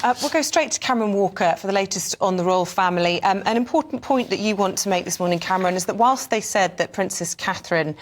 We'll go straight to Cameron Walker for the latest on the royal family. An important point that you want to make this morning, Cameron, is that whilst they said that Princess Catherine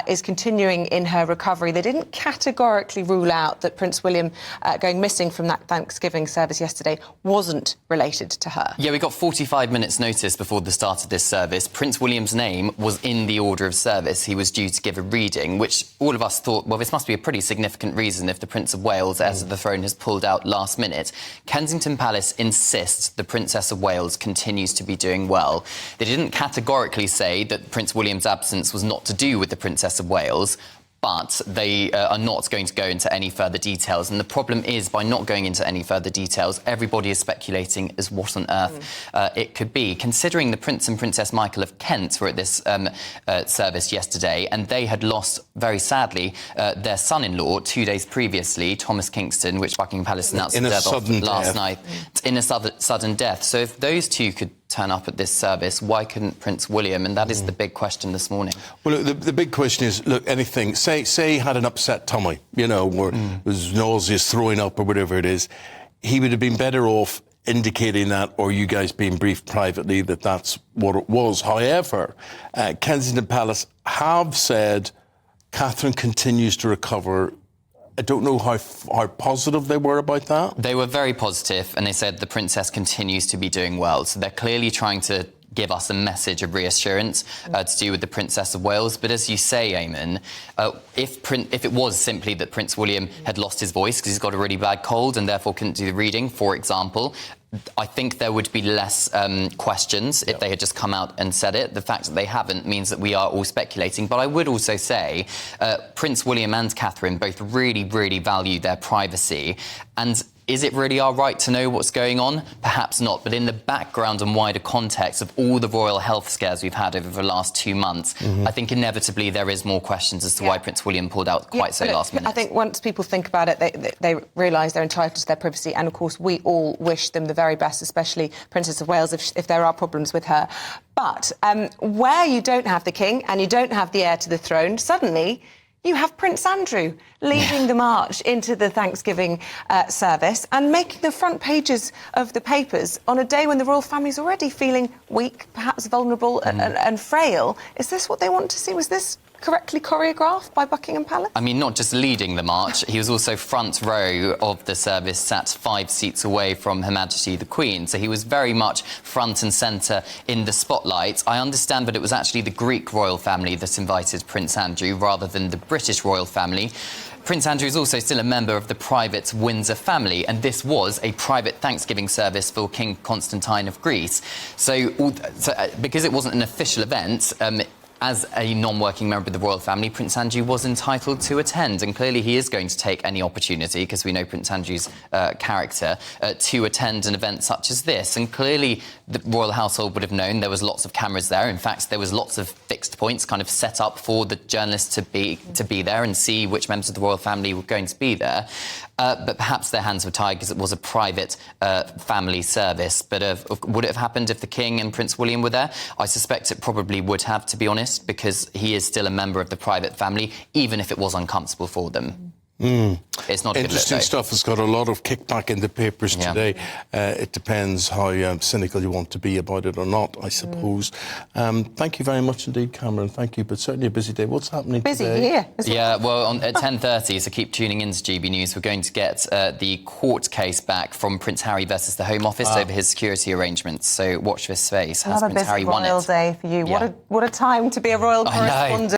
is continuing in her recovery, they didn't categorically rule out that Prince William going missing from that Thanksgiving service yesterday wasn't related to her. Yeah, we got 45 minutes notice before the start of this service. Prince William's name was in the order of service. He was due to give a reading, which all of us thought, well, this must be a pretty significant reason if the Prince of Wales, heir to the throne, has pulled out last minute. Kensington Palace insists the Princess of Wales continues to be doing well. They didn't categorically say that Prince William's absence was not to do with the Princess of Wales, but they are not going to go into any further details. And the problem is, by not going into any further details, everybody is speculating as what on earth it could be. Considering the Prince and Princess Michael of Kent were at this service yesterday, and they had lost, very sadly, their son-in-law 2 days previously, Thomas Kingston, which Buckingham Palace announced the death of last night, in a sudden death. So if those two could turn up at this service, why couldn't Prince William? And that is the big question this morning. Well, look, the big question is, look, anything, say he had an upset tummy, you know, or was nauseous, throwing up or whatever it is, he would have been better off indicating that, or you guys being briefed privately that that's what it was. However, Kensington Palace have said Catherine continues to recover. I don't know how positive they were about that. They were very positive, and they said the princess continues to be doing well. So they're clearly trying to give us a message of reassurance to do with the Princess of Wales. But as you say, Eamon, if it was simply that Prince William had lost his voice because he's got a really bad cold and therefore couldn't do the reading, for example, I think there would be less questions if they had just come out and said it. The fact that they haven't means that we are all speculating. But I would also say Prince William and Catherine both really, really value their privacy. And is it really our right to know what's going on? Perhaps not. But in the background and wider context of all the royal health scares we've had over the last 2 months, I think inevitably there is more questions as to why Prince William pulled out quite so last minute. I think once people think about it, they realise they're entitled to their privacy. And, of course, we all wish them the very best, especially Princess of Wales, if there are problems with her. But where you don't have the king and you don't have the heir to the throne, suddenly you have Prince Andrew leading the march into the Thanksgiving service and making the front pages of the papers on a day when the royal family's already feeling weak, perhaps vulnerable and frail. Is this what they want to see? Was this correctly choreographed by Buckingham Palace? I mean, not just leading the march, he was also front row of the service, sat 5 seats away from Her Majesty the Queen. So he was very much front and centre in the spotlight. I understand that it was actually the Greek royal family that invited Prince Andrew rather than the British royal family. Prince Andrew is also still a member of the private Windsor family, and this was a private Thanksgiving service for King Constantine of Greece. So because it wasn't an official event, as a non-working member of the royal family, Prince Andrew was entitled to attend, and clearly he is going to take any opportunity, because we know Prince Andrew's character, to attend an event such as this. And clearly the royal household would have known there was lots of cameras there. In fact, there was lots of fixed points kind of set up for the journalists to be there and see which members of the royal family were going to be there. But perhaps their hands were tied because it was a private family service. But would it have happened if the King and Prince William were there? I suspect it probably would have, to be honest, because he is still a member of the private family, even if it was uncomfortable for them. It's not interesting stuff. It's got a lot of kickback in the papers today. It depends how cynical you want to be about it or not, I suppose. Thank you very much indeed, Cameron. Thank you, but certainly a busy day. What's happening busy today? Here. Yeah, well, at 10:30, so keep tuning in to GB News. We're going to get the court case back from Prince Harry versus the Home Office over his security arrangements. So watch this space. Has Prince Harry won it? Another busy royal day for you. Yeah. What a time to be a royal correspondent.